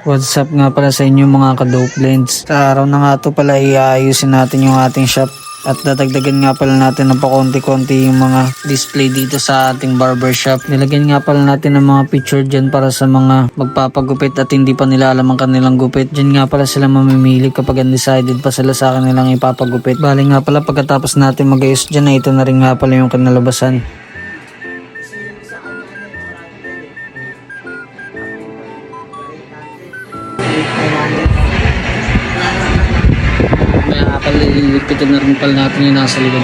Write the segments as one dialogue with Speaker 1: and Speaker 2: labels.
Speaker 1: What's up nga pala sa inyo mga ka-dope blends. Sa araw na nga to pala iayusin natin yung ating shop at dadagdagan nga pala natin ng pakonti-konti yung mga display dito sa ating barbershop. Nilagyan nga pala natin ng mga picture dyan para sa mga magpapagupit at hindi pa nila alam ang kanilang gupit. Dyan nga pala sila mamimili kapag undecided pa sila sa kanilang ipapagupit. Bali nga pala pagkatapos natin mag-ayos dyan na ito na rin nga pala yung kinalabasan. Ililigpitin na rin pala natin yung nasa likod.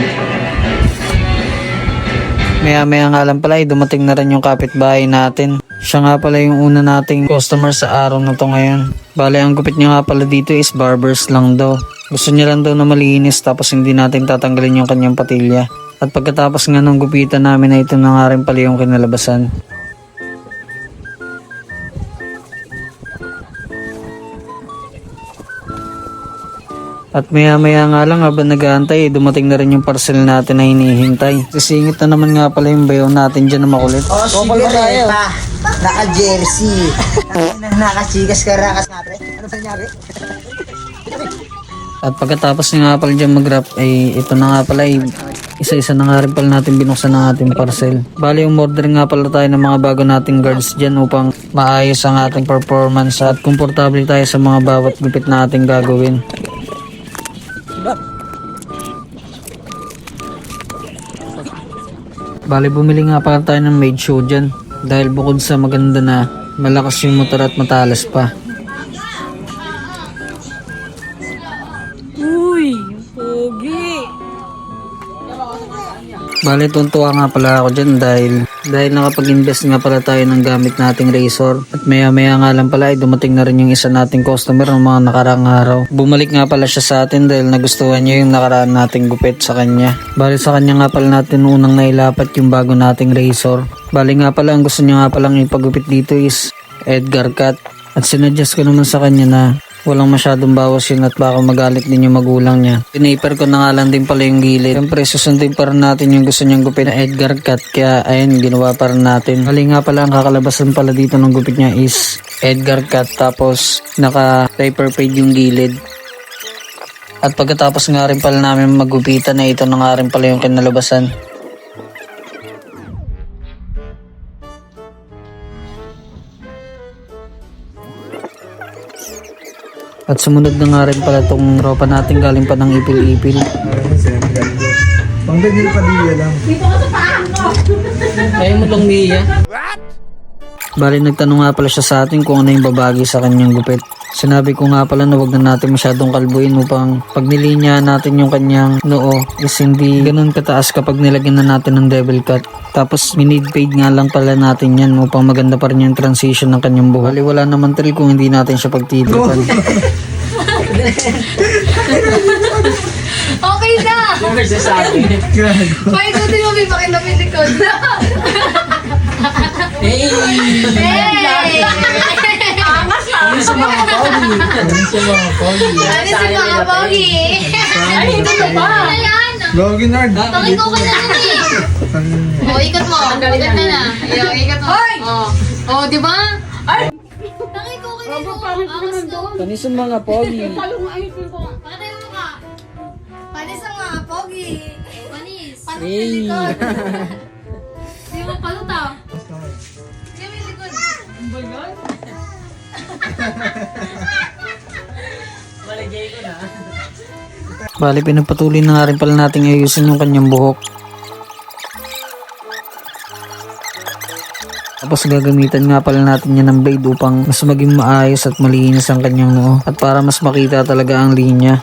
Speaker 1: Maya nga lang pala dumating na rin yung kapitbahay natin. Siya nga pala yung una nating customer sa araw na to ngayon. Bale ang gupit niya nga pala dito is barbers lang daw. Gusto niya lang daw na malinis tapos hindi natin tatanggalin yung kanyang patilya. At pagkatapos nga ng gupitan namin na ito na nga rin pala yung kinalabasan. At maya nga lang habang nag-aantay, dumating na rin yung parcel natin na hinihintay. Sisingit na naman nga pala yung bayaw natin dyan na makulit.
Speaker 2: Oh, sige tayo. Naka-jersey. Naka-chikas ka rakas nga pre. Ano ba nangyari?
Speaker 1: At pagkatapos nga pala dyan mag-wrap, ay ito na nga pala isa-isa na nga rin pala natin binuksan ng ating parcel. Bali umorder nga pala tayo ng mga bago nating guards dyan upang maayos ang ating performance at komportable tayo sa mga bawat gupit na ating gagawin. Bali bumili nga pala tayo ng made show dyan dahil bukod sa maganda na malakas yung motor at matalas pa.
Speaker 3: Uy, pogi!
Speaker 1: Bali tuntua nga pala ako dyan dahil nakapag-invest nga pala tayo ng gamit nating razor. At maya nga lang pala dumating na rin yung isa nating customer ng mga nakaraang araw. Bumalik nga pala siya sa atin dahil nagustuhan niya yung nakaraan nating gupit sa kanya. Bali sa kanya nga pala natin unang nailapat yung bago nating razor. Bali nga pala ang gusto niya nga palang ipagupit dito is Edgar cut. At sinadjust ko naman sa kanya na walang masyadong bawas yun at baka magalit din yung magulang niya. Pinaper ko na nga lang din pala yung gilid. Siyempre susundin pa rin natin yung gusto niyang gupit na Edgar cut. Kaya ayun, ginawa pa rin natin. Hali nga pala ang kakalabasan pala dito ng gupit niya is Edgar cut. Tapos naka-paper fade yung gilid. At pagkatapos nga rin pala namin magupitan na ito na nga rin pala yung kinalabasan. At sumunod na nga rin pala tong tropa natin galing pa ng ipil-ipil.
Speaker 2: Pang Daniel Padilla lang.
Speaker 1: Ayaw mo lang niya. Bali nagtanong nga pala siya sa atin kung ano yung babagi sa kanyang gupit. Sinabi ko nga pala na wag na natin masyadong kalbuin upang pag nilinya natin yung kanyang noo is hindi ganun kataas kapag nilagyan na natin ng devil cut. Tapos minid fade nga lang pala natin yan upang maganda pa rin yung transition ng kanyang buhok. Bali wala naman thrill kung hindi natin siya pagtitipan.
Speaker 3: Okay na!
Speaker 1: Yung nagsasabi.
Speaker 3: Paikutin mo, may pakilapit likod.
Speaker 1: Hey!
Speaker 3: Hey! Angas na!
Speaker 1: Ano sa mga pogi? Ano sa mga pogi?
Speaker 3: Ano si mga pogi? Ay, ito na ba? Ano yan?
Speaker 2: Gogi Nard.
Speaker 3: Pakiko ka na nun eh. O, ikot mo. Ikot na na. Ikot mo. O, di ba? Ay! Pakiko ka na nun. Angas doon.
Speaker 1: Ano sa mga pogi?
Speaker 3: Pakatayo mo ka. Panis ang mga pogi. Panis. Panis
Speaker 1: Hey!
Speaker 3: yung likod. Hindi mo paluta. Hindi mo yung likod. Ang ba yun?
Speaker 1: Malagay ko na. Bali pinagpatuloy na nga rin pala natin ayusin yung kanyang buhok. Tapos gagamitan nga pala natin yan ng blade upang mas maging maayos at malinis ang kanyang noo. At para mas makita talaga ang linya.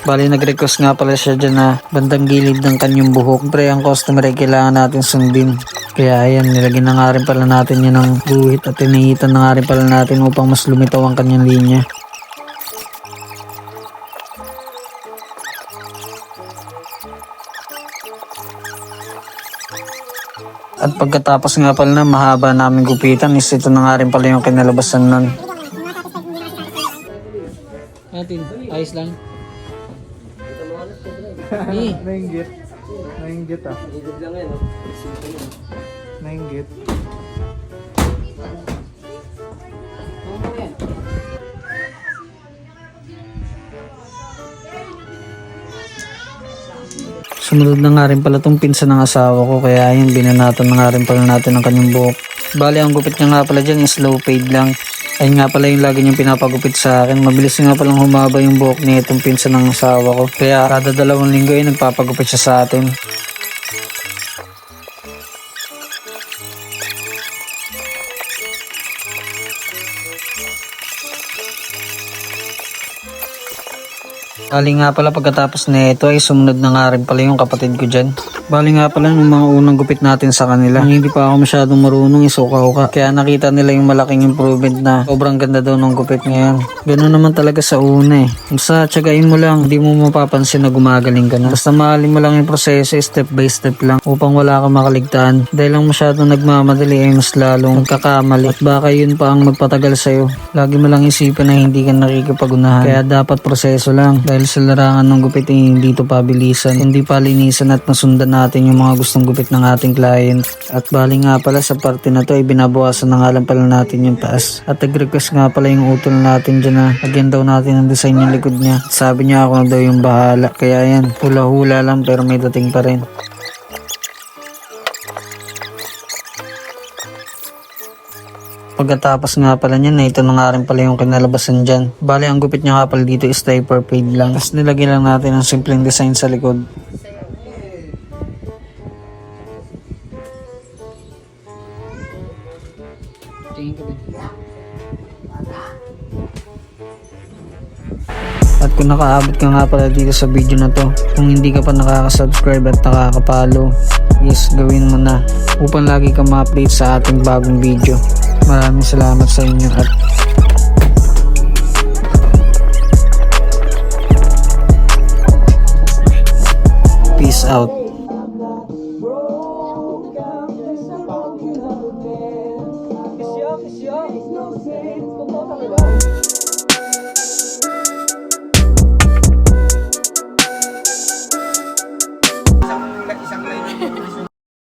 Speaker 1: Bali nag-request nga pala siya dyan na bandang gilid ng kanyang buhok. Siyempre ang customer ay kailangan natin sundin. Kaya ayan, nilagyan na nga rin pala natin yan ng guhit at tinihitan na nga rin pala natin upang mas lumitaw ang kanyang linya. At pagkatapos nga pala na mahaba namin gupitan is ito na nga rin pala yung kinalabasan nun. Natin, ayos lang.
Speaker 2: Nainggit. Nainggit ah.
Speaker 4: Nainggit.
Speaker 1: Sumunod na nga rin pala tong pinsan ng asawa ko, kaya yun, binanatan na nga rin pala natin ang kanyang buhok. Bali, ang gupit niya nga pala dyan is slow fade lang. Ayun nga pala yung lagi niyang pinapagupit sa akin. Mabilis nga palang humaba yung buhok niya itong pinsan ng asawa ko. Kaya kada 2 linggo ay nagpapagupit siya sa atin. Bali nga pala pagkatapos nito ay sumunod na nga rin pala yung kapatid ko dyan. Bali nga pala nung mga unang gupit natin sa kanila, hindi pa ako masyadong marunong isukaw ka. Kaya nakita nila yung malaking improvement na sobrang ganda daw ng gupit ngayon. Ganun naman talaga sa una eh. Basta tsagain mo lang, hindi mo mapapansin na gumagaling ka na. Basta mahalin mo lang yung proseso, step by step lang upang wala kang makaligtaan. Dahil lang masyadong nagmamadali ay mas lalong magkakamali at baka yun pa ang magpatagal sa'yo. Lagi mo lang isipan na hindi ka nakikipag-unahan. Kaya dapat proseso lang. Dahil sa larangan ng gupit ay hindi ito pabilisan, hindi palinisan at masundan natin yung mga gustong gupit ng ating client. At bali nga pala sa parte na to ay binabawasan na nga lang pala natin yung taas. At nag-request nga pala yung utol natin dyan na lagyan daw natin ang design yung likod niya. Sabi niya ako na daw yung bahala. Kaya yan, hula-hula lang pero may dating pa rin. Pagkatapos nga pala niyan na ito na nga rin pala yung kinalabasan dyan. Bali ang gupit niya nga pala dito is taper fade lang. Tapos nilagyan lang natin ang simpleng design sa likod. At kung nakaabot ka nga pala dito sa video na to, kung hindi ka pa nakaka-subscribe at nakaka-follow, yes, gawin mo na upang lagi ka ma-update sa ating bagong video. Maraming salamat sa inyo at peace out.